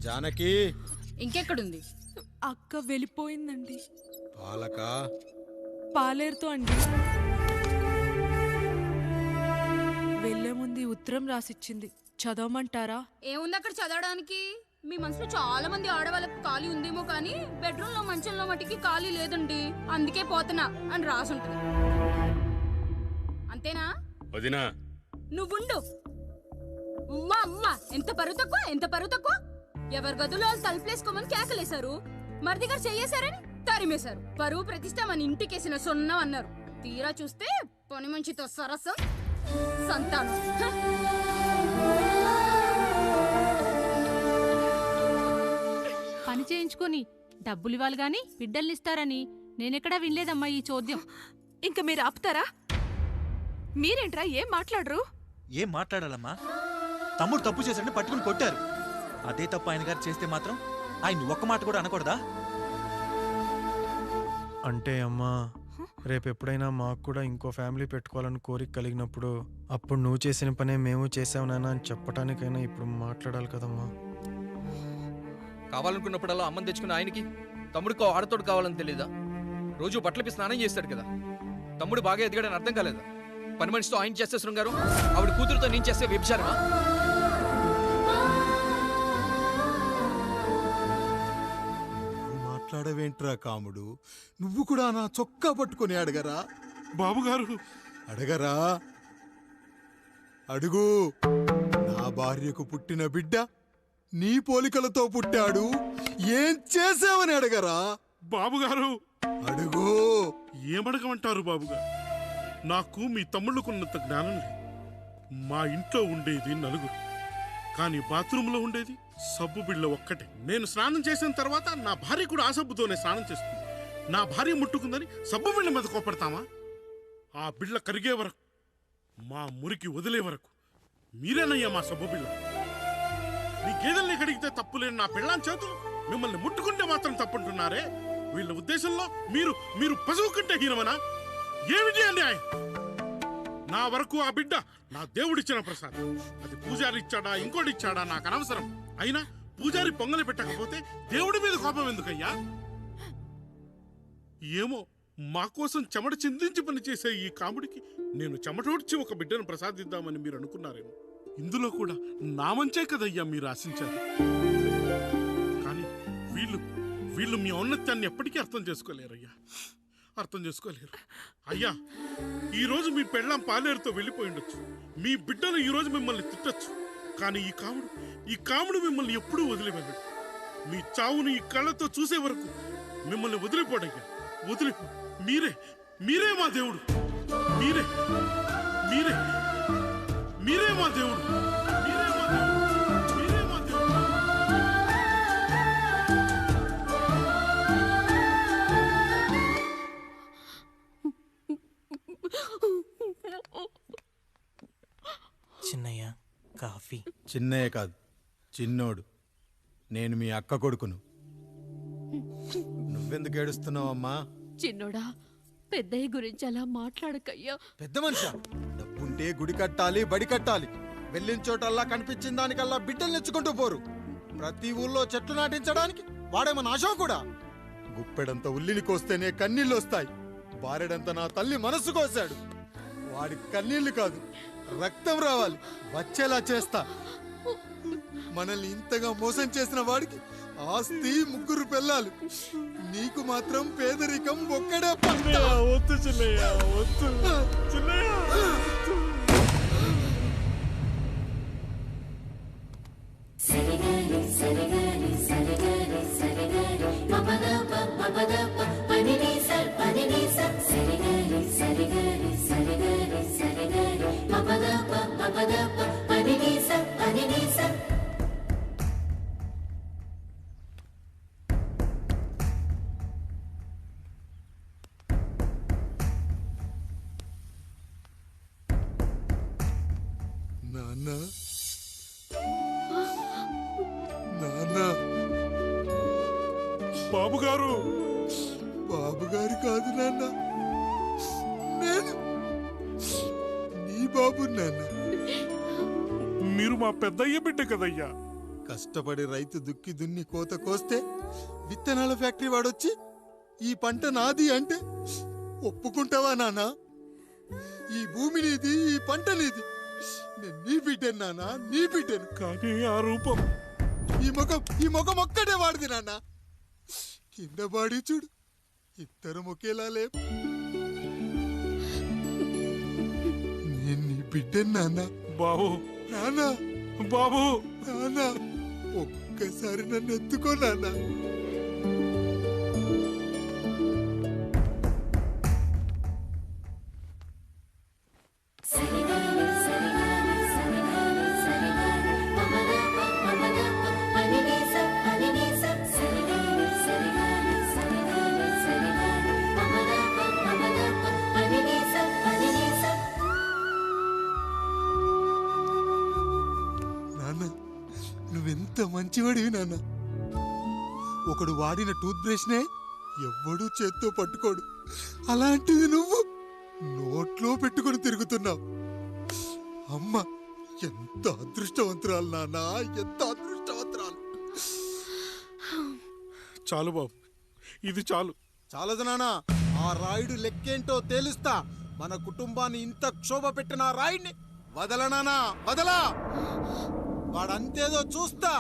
జానకి ఇంకెక్కడుంది? అక్క వెళ్ళిపోయిందండి. పాలక పాలేరుతో అండి. వెళ్లే ముందు ఉత్తరం రాసిచ్చింది, చదవమంటారా? ఏముంది అక్కడ చదవడానికి? మీ మనసులో చాలా మంది ఆడవాళ్ళకి ఖాళీ ఉందేమో కానీ బెడ్రూమ్ లో మంచంలో మట్టికి ఖాళీ లేదండి, అందుకే పోతున్నా అని రాసుంటది. అంతేనా వదినా? నువ్వుండు. ఉమ్మా అమ్మా, ఎంత పరువు తక్కువ, ఎంత పరువు తక్కువ! ఎవరి గదులో తలుపులేసుకోమని కేకలేశారు, మరిది గారు చెయ్యేశారని తరిమేశారు. పరువు ప్రతిష్ట మన ఇంటికేసిన సొన్నం అన్నారు. తీరా చూస్తే పని మంచితో సరసం, సంతానం. పని చేయించుకొని డబ్బులు ఇవ్వాలి గాని బిడ్డల్నిస్తారని నేనెక్కడా వినలేదమ్మా ఈ చోద్యం. ఇంక మీరు ఆపుతారా? మీరేంట్రా ఏం మాట్లాడరు? ఏం మాట్లాడాలమ్మా? తమ్ముడు తప్పు చేశాడని పట్టుకుని కొట్టారు. అదే తప్పు ఆయన గారు చేస్తే మాత్రం ఆయన ఒక్క మాట కూడా అనకూడదా? అంటే అమ్మా, రేపెప్పుడైనా మాకు కూడా ఇంకో ఫ్యామిలీ పెట్టుకోవాలని కోరిక కలిగినప్పుడు అప్పుడు నువ్వు చేసిన పనే మేము చేసావు నాన్న అని చెప్పడానికైనా ఇప్పుడు మాట్లాడాలి కదమ్మా. కావాలనుకున్నప్పుడల్లా అమ్మని తెచ్చుకున్న ఆయనకి తమ్ముడికో ఆడతోడు కావాలని తెలీదా? రోజు బట్టలపి స్నానం చేస్తాడు కదా. తమ్ముడు బాగా ఎదిగాడని అర్థం కాలేదా? పని మనిషితో ఆయన చేస్తే శృంగారం, ఆవిడ కూతురుతో నేను చేస్తే వ్యభిచారమా? మాట్లాడవేంట్రా కాముడు? నువ్వు కూడా నా చొక్కా పట్టుకొని అడగరా? బాబుగారు అడగరా? అడుగు. నా భార్యకు పుట్టిన బిడ్డ నీ పోలికలతో పుట్టాడు, ఏం చేసావని అడగరా? బాబుగారు అడుగు. ఏమడగమంటారు బాబుగారు? నాకు మీ తమ్ముళ్ళకున్నంత జ్ఞానం లేదు. మా ఇంట్లో ఉండేది నలుగురు, కానీ బాత్రూంలో ఉండేది సబ్బు బిళ్ళ ఒక్కటే. నేను స్నానం చేసిన తర్వాత నా భార్య కూడా ఆ సబ్బుతోనే స్నానం చేస్తుంది. నా భార్య ముట్టుకుందని సబ్బు బిళ్ళ మీద కోపడతామా? ఆ బిళ్ళ కరిగే వరకు, మా మురికి వదిలే వరకు మీరేనయ్యా మా సబ్బు బిళ్ళ. మీ గేదెల్ని కడిగితే తప్పులేని నా పెళ్ళాం చేతులు మిమ్మల్ని ముట్టుకుంటే మాత్రం తప్పుంటున్నారే. వీళ్ళ ఉద్దేశంలో మీరు మీరు పశువు కంటే హీనమనా? ఏమిటి అన్యాయం? నా వరకు ఆ బిడ్డ నా దేవుడిచ్చిన ప్రసాదం. అది పూజారి ఇచ్చాడా ఇంకోటి ఇచ్చాడా నాకు అనవసరం. అయినా పూజారి పొంగలి పెట్టకపోతే దేవుడి మీద కోపం ఎందుకయ్యా? ఏమో, మా కోసం చెమట చిందించి పనిచేసే ఈ కాముడికి నేను చెమటోడ్చి ఒక బిడ్డను ప్రసాదిద్దామని మీరు అనుకున్నారేమో. ఇందులో కూడా నా మంచే కదయ్యా మీరు ఆశించారు. కానీ వీళ్ళు మీ ఔన్నత్యాన్ని ఎప్పటికీ అర్థం చేసుకోలేరయ్యా, అర్థం చేసుకోలేరు. అయ్యా, ఈరోజు మీ పెళ్ళాం పాలేరుతో వెళ్ళిపోయి ఉండొచ్చు, మీ బిడ్డలు ఈరోజు మిమ్మల్ని తిట్టచ్చు, కానీ ఈ కాముడు మిమ్మల్ని ఎప్పుడూ వదిలి వెళ్ళడు. మీ చావును ఈ కళ్ళతో చూసే వరకు మిమ్మల్ని వదిలిపోడయ్యా, వదిలిపో. మీరే మా దేవుడు, మీరే మీరే మీరే మా దేవుడు, మీరే మా దేవుడు, మీరే మా దేవుడు. చిన్నయ్య కాఫీ. చిన్నయ్య కాదు, చిన్నోడు. నేను మీ అక్క కొడుకును. నువ్వెందుకు ఏడుస్తున్నావమ్మా? చిన్నోడా, పెద్దయ్య గురించి అలా మాట్లాడకయ్యా. పెద్ద మనిషి, డబ్బుంటే గుడి కట్టాలి, బడి కట్టాలి. వెళ్ళిన చోటల్లా కనిపించిన దానికల్లా బిడ్డలు నెచ్చుకుంటూ పోరు. ప్రతి ఊళ్ళో చెట్లు నాటించడానికి వాడేమన్నా అశోకుడా? గుప్పెడంత ఉల్లిని కోస్తేనే కన్నీళ్ళు వస్తాయి. బారెడంత నా తల్లి మనస్సు కోసాడు. వాడి కన్నీళ్లు కాదు, రక్తం రావాలి, వచ్చేలా చేస్తా. మనల్ని ఇంతగా మోసం చేసిన వాడికి ఆస్తి, ముగ్గురు పిల్లలు. నీకు మాత్రం పేదరికం ఒక్కడే. వద్దు చిన్నయ్య, వద్దు చిన్నయ్య. నాన్న, నాన్న. బాబుగారు, బాబుగారు కాదు నాన్న, నేను నీ బాబు నాన్న. మీరు మా పెద్దయ్య బిడ్డ కదయ్యా. కష్టపడి రైతు దుక్కి దున్ని కోత కోస్తే విత్తనాల ఫ్యాక్టరీ వాడొచ్చి ఈ పంట నాది అంటే ఒప్పుకుంటావా నానా? ఈ భూమి నీది, ఈ పంట నీది. నేను నీ బిడ్డను నానా, నీ బిడ్డను. కానీ ఆ రూపం, ఈ ముఖం ఒక్కటే వాడిది నాన్న. కింద బాడి చూడు, ఇద్దరం ఒకేలా లేవు. నేను నీ బిడ్డను నాన్న. బాబు, నానా, బాబు, నానా, ఒక్కసారి నన్ను ఎత్తుకో నాన్న. నాన్న, నువ్వెంత మంచివాడివి నాన్న. ఒకడు వాడిన టూత్ బ్రష్నే ఎవ్వడూ చేత్తో పట్టుకోడు. అలాంటిది నువ్వు నోట్లో పెట్టుకొని తిరుగుతున్నావు. అమ్మ ఎంత అదృష్టవంతురాలు నాన్న, ఎంత అదృష్టవంతురాలు. చాలు బాబు, ఇది చాలు. చాలదు నాన్న, ఆ రాయుడు లెక్కేంటో తేలుస్తా. మన కుటుంబాన్ని ఇంత క్షోభ పెట్టిన ఆ రాయుడిని వదలనానా, వదలా. వాడంతేదో చూస్తా.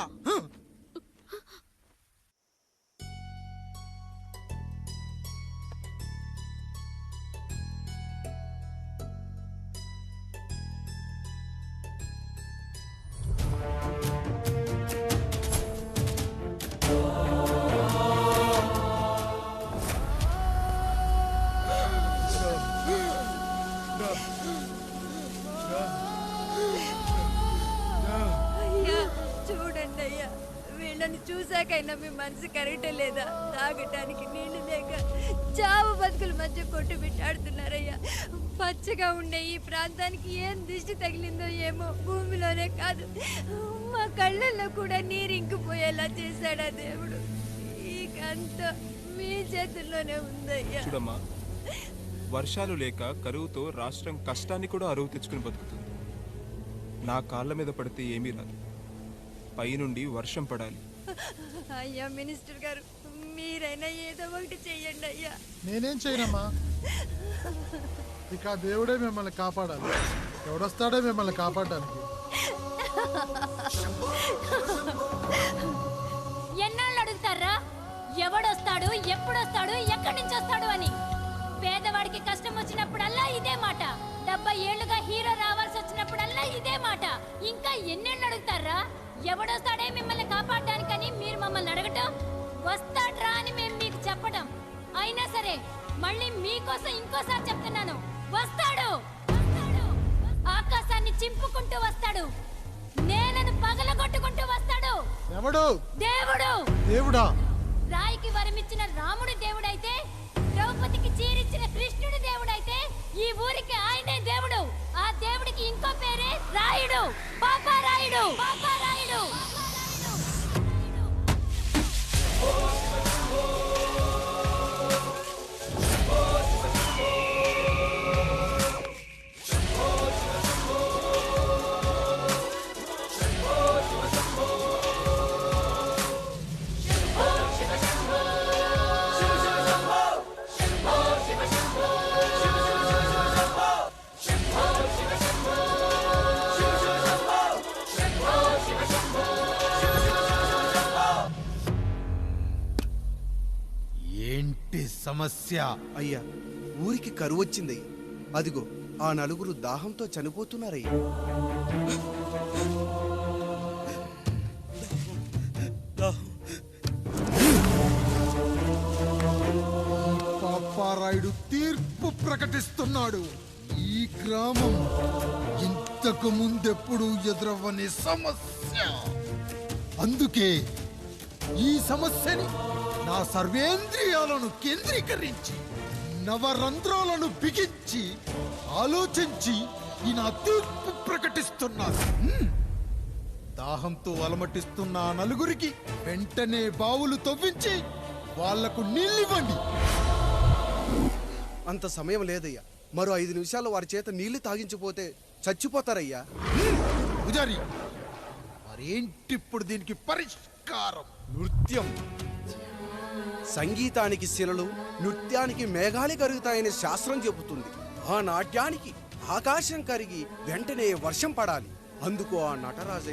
అయ్యా చూడండి అయ్యా, వీళ్ళని చూసాకైనా మీ మనసు కరెక్ట్ లేదా? తాగటానికి నీళ్లు లేక చావు బతుకుల మధ్య కొట్టు బిట్టాడుతున్నారయ్యా. పచ్చగా ఉండే ఈ ప్రాంతానికి ఏం దిష్టి తగిలిందో ఏమో. భూమిలోనే కాదు, మా కళ్ళల్లో కూడా నీరు ఇంకిపోయేలా చేశాడా దేవుడు. ఈకంతా మీ చేతుల్లోనే ఉందయ్యా. చూడమ్మా, వర్షాలు లేక కరువుతో రాష్ట్రం కష్టాన్ని కూడా అరువు తెచ్చుకుని బతుకుతుంది. నా కాళ్ళ మీద పడితే ఏమీ రాదు, పైనుండి వర్షం పడాలి. అయ్యా మినిస్టర్ గారు, మీరైనా ఏదో ఒకటి చెయ్యండి అయ్యా. నేనేం చేయనమ్మా, ఇక ఆ దేవుడే మిమ్మల్ని కాపాడాలి. ఎవడొస్తాడో మిమ్మల్ని కాపాడడానికి. ఎన్నాళ్ళు అడుగుతారా ఎవడొస్తాడు, ఎప్పుడొస్తాడు, ఎక్కడి నుంచి వస్తాడు అని? పేదవాడికి కష్టం వచ్చినప్పుడల్లా ఇదే మాట. 70 ఏళ్లుగా హీరో రావాల్సి వచ్చినప్పుడల్లా ఇదే మాట. ఇంకా ఎన్నేళ్ళు అడుగుతారా? ఎవడొస్తాడే మిమ్మల్ని కాపాడడానికని మీరు మమ్మల్ని అడగటం, వస్తాడ్రా అని మేము మీకు చెప్పటం. అయినా సరే మళ్ళీ మీకోసం ఇంకోసారి చెప్తున్నాను, వస్తాడు. ఆకాశాన్ని చింపుకుంటూ వస్తాడు, నేలను పగలగొట్టుకుంటూ వస్తాడు. ఎవడు? దేవుడు. దేవుడా? రాయికి వరమిచ్చిన రాముడి దేవుడైతే, ద్రౌపదికి చీరిచ్చిన కృష్ణుడి దేవుడైతే, ఈ ఊరికి ఆయనే దేవుడు. ఆ దేవుడికి ఇంకో పేరే రాయుడు, పాపారాయుడు. పాపారాయుడు. ఏంటి సమస్య? అయ్యా, ఊరికి కరువు వచ్చింది. అదిగో ఆ నలుగురు దాహంతో చనిపోతున్నారయ్యా. పాపారాయుడు తీర్పు ప్రకటిస్తున్నాడు. ఈ గ్రామం ఇంతకు ముందెప్పుడు ఎదురవ్వని సమస్య. అందుకే ఈ సమస్యని నా సర్వేంద్రియాలను కేంద్రీకరించి, నవరంధ్రాలను బిగించి ఆలోచించి ఈ నా తీర్పు ప్రకటిస్తున్నాను. దాహంతో అలమటిస్తున్న ఆ నలుగురికి వెంటనే బావులు తవ్వించి వాళ్లకు నీళ్ళివ్వండి. అంత సమయం లేదయ్యా. మరో 5 నిమిషాల్లో వారి చేత నీళ్లు తాగించిపోతే చచ్చిపోతారయ్యా. పూజారి, వారి మరేంటిప్పుడు దీనికి పరిష్కారం? నృత్యం. సంగీతానికి శిలలు, నృత్యానికి మేఘాలు కరుగుతాయని శాస్త్రం చెబుతుంది. ఆ నాట్యానికి ఆకాశం కరిగి వెంటనే వర్షం పడాలి. అందుకు ఆ నటరాజ